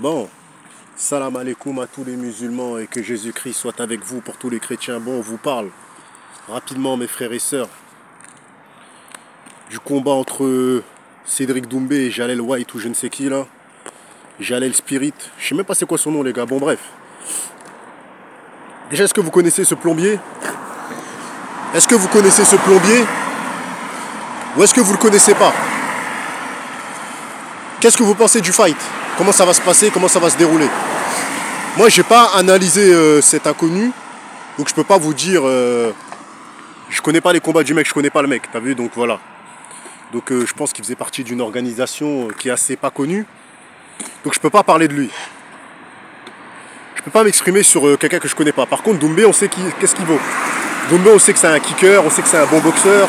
Bon, salam alaikum à tous les musulmans et que Jésus-Christ soit avec vous pour tous les chrétiens. Bon, on vous parle rapidement, mes frères et sœurs, du combat entre Cédric Doumbé et Jalel White ou je ne sais qui là. Jalel Spirit, je sais même pas c'est quoi son nom les gars, bon bref. Déjà, est-ce que vous connaissez ce plombier? Est-ce que vous connaissez ce plombier? Ou est-ce que vous le connaissez pas? Qu'est-ce que vous pensez du fight? Comment ça va se passer? Comment ça va se dérouler? Moi, j'ai pas analysé cet inconnu, donc je peux pas vous dire. Je connais pas les combats du mec, je connais pas le mec, t'as vu? Donc voilà. Donc je pense qu'il faisait partie d'une organisation qui est assez pas connue. Donc je peux pas parler de lui. Je peux pas m'exprimer sur quelqu'un que je connais pas. Par contre, Doumbé, on sait qu'est-ce qu'il vaut. Doumbé, on sait que c'est un kicker, on sait que c'est un bon boxeur,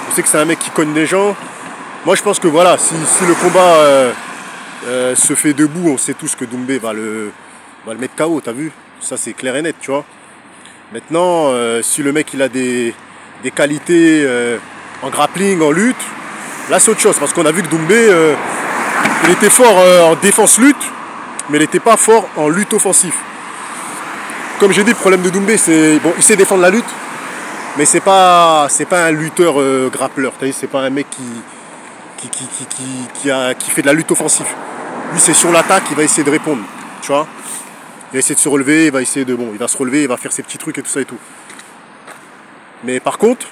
on sait que c'est un mec qui cogne les gens. Moi, je pense que voilà, si le combat se fait debout, on sait tous que Doumbé va le mettre KO, t'as vu? Ça, c'est clair et net, tu vois. Maintenant, si le mec il a des qualités en grappling, en lutte, là c'est autre chose. Parce qu'on a vu que Doumbé, il était fort en défense-lutte, mais il n'était pas fort en lutte offensive. Comme j'ai dit, le problème de Doumbé, c'est bon, il sait défendre la lutte, mais c'est pas un lutteur grappleur. C'est pas un mec qui fait de la lutte offensive. Lui, c'est sur l'attaque, il va essayer de répondre, tu vois. Il va essayer de se relever, il va essayer de il va se relever, il va faire ses petits trucs et tout ça et tout. Mais par contre,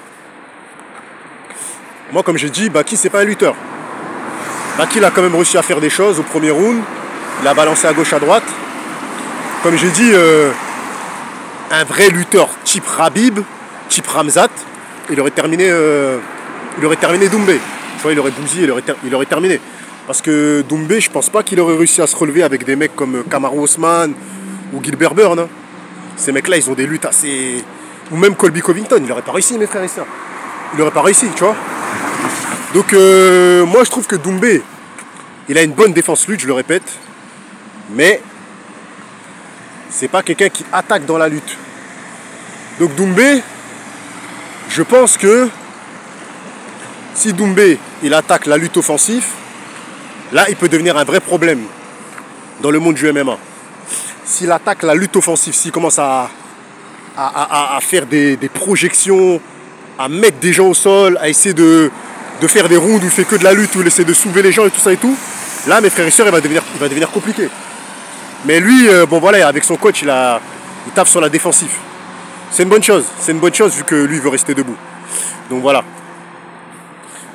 moi, comme j'ai dit, Baki, c'est pas un lutteur. Baki, il a quand même réussi à faire des choses au premier round. Il a balancé à gauche, à droite. Comme j'ai dit, un vrai lutteur type Khabib, type Khamzat, il aurait terminé Doumbé. Tu vois, il aurait bousillé, il aurait terminé. Parce que Doumbé, je pense pas qu'il aurait réussi à se relever avec des mecs comme Kamaru Usman ou Gilbert Burns. Hein. Ces mecs-là, ils ont des luttes assez... Ou même Colby Covington, il n'aurait pas réussi, mes frères et sœurs. Il n'aurait pas réussi, tu vois. Donc, moi, je trouve que Doumbé, il a une bonne défense lutte, je le répète. Mais, c'est pas quelqu'un qui attaque dans la lutte. Donc, Doumbé, je pense que si Doumbé, il attaque la lutte offensive, là, il peut devenir un vrai problème dans le monde du MMA. S'il attaque la lutte offensive, s'il commence à faire des projections, à mettre des gens au sol, à essayer de faire des rounds où il fait que de la lutte, où il essaie de soulever les gens et tout ça et tout, là, mes frères et sœurs, il va devenir compliqué. Mais lui, bon voilà, avec son coach, il tape sur la défensive. C'est une bonne chose. C'est une bonne chose vu que lui, il veut rester debout. Donc voilà.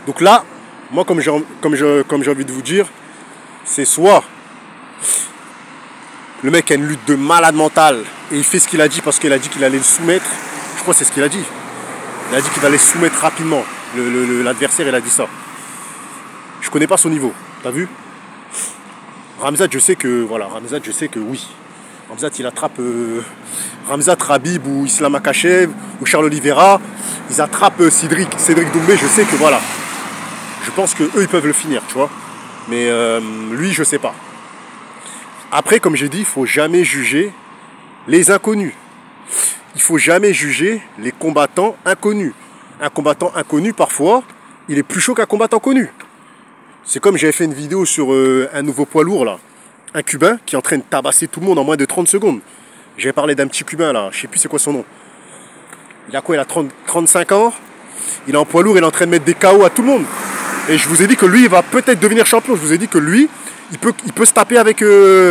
Donc là, moi, comme j'ai envie de vous dire, c'est soit le mec a une lutte de malade mental et il fait ce qu'il a dit parce qu'il a dit qu'il allait le soumettre. Je crois que c'est ce qu'il a dit. Il a dit qu'il allait se soumettre rapidement. L'adversaire, il a dit ça. Je connais pas son niveau. T'as vu? Khamzat, je sais que oui. Khamzat, il attrape Khamzat, Khabib ou Islam Makhachev ou Charles Oliveira. Ils attrapent Cédric Doumbé. Je sais que voilà. Je pense qu'eux, ils peuvent le finir, tu vois. Mais lui, je sais pas. Après, comme j'ai dit, il ne faut jamais juger les inconnus. Il ne faut jamais juger les combattants inconnus. Un combattant inconnu, parfois, il est plus chaud qu'un combattant connu. C'est comme j'avais fait une vidéo sur un nouveau poids lourd, là. Un Cubain qui est en train de tabasser tout le monde en moins de 30 secondes. J'avais parlé d'un petit Cubain, là. Je ne sais plus c'est quoi son nom. Il a quoi? Il a 35 ans. Il est en poids lourd, il est en train de mettre des KO à tout le monde. Et je vous ai dit que lui, il va peut-être devenir champion. Je vous ai dit que lui, il peut se taper avec... j'ai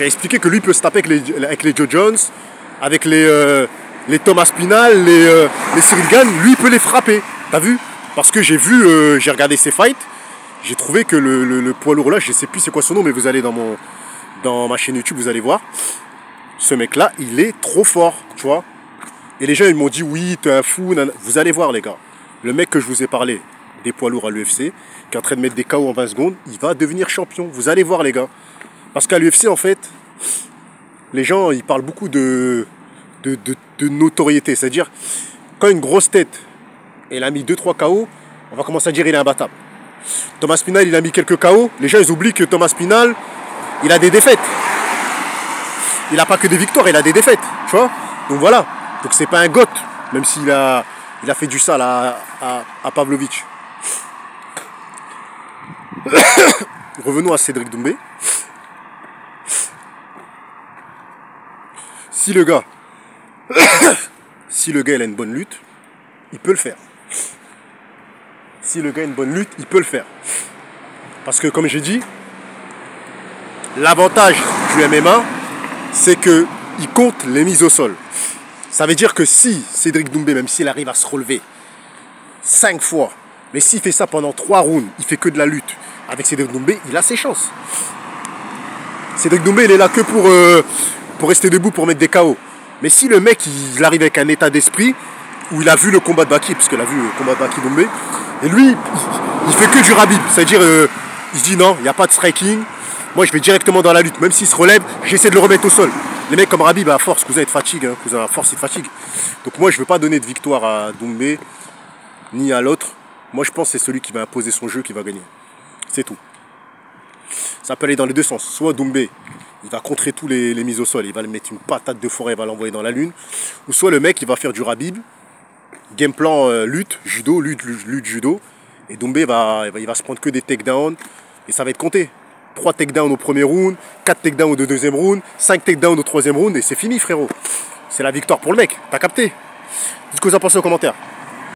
expliqué que lui peut se taper avec les Joe Jones, avec les Thomas Pinal, les Cyril Gane. Lui, il peut les frapper. T'as vu? Parce que j'ai regardé ses fights. J'ai trouvé que le poids lourd là, je sais plus c'est quoi son nom, mais vous allez dans ma chaîne YouTube, vous allez voir. Ce mec-là, il est trop fort, tu vois. Et les gens, ils m'ont dit, oui, t'es un fou. Vous allez voir, les gars. Le mec que je vous ai parlé, des poids lourds à l'UFC, qui est en train de mettre des KO en 20 secondes, il va devenir champion. Vous allez voir, les gars. Parce qu'à l'UFC, en fait, les gens, ils parlent beaucoup de notoriété. C'est-à-dire, quand une grosse tête, elle a mis 2-3 KO, on va commencer à dire il est imbattable. Thomas Pinal, il a mis quelques KO. Les gens, ils oublient que Thomas Pinal, il a des défaites. Il n'a pas que des victoires, il a des défaites. Tu vois? Donc voilà. Donc c'est pas un goth, même s'il a fait du sale à Pavlovich. revenons à Cédric Doumbé. Si le gars, il a une bonne lutte, il peut le faire. Si le gars a une bonne lutte, il peut le faire. Parce que comme j'ai dit, l'avantage du MMA, c'est qu'il compte les mises au sol. Ça veut dire que si Cédric Doumbé, même s'il arrive à se relever 5 fois, mais s'il fait ça pendant 3 rounds, il fait que de la lutte avec Cédric Doumbé, il a ses chances. Cédric Doumbé, il est là que pour rester debout, pour mettre des KO. Mais si le mec, il arrive avec un état d'esprit, où il a vu le combat de Baki, parce qu'il a vu le combat de Baki Doumbé, et lui, il fait que du rabib. C'est-à-dire, il se dit non, il n'y a pas de striking. Moi, je vais directement dans la lutte. Même s'il se relève, j'essaie de le remettre au sol. Les mecs comme Rabib, à force, cousin, ils te fatiguent. Hein. Cousin, à force, ils te fatiguent. Donc moi, je ne veux pas donner de victoire à Doumbé, ni à l'autre. Moi, je pense que c'est celui qui va imposer son jeu qui va gagner. C'est tout. Ça peut aller dans les deux sens. Soit Doumbé, il va contrer tous les mises au sol. Il va lui mettre une patate de forêt, il va l'envoyer dans la lune. Ou soit le mec, il va faire du Rabib. Game plan lutte, judo, lutte, judo. Et Doumbé, il va se prendre que des takedowns. Et ça va être compté. 3 takedowns au premier round, 4 takedowns au deuxième round, 5 takedowns au troisième round. Et c'est fini, frérot. C'est la victoire pour le mec. T'as capté? Dites ce que vous en pensez en commentaire.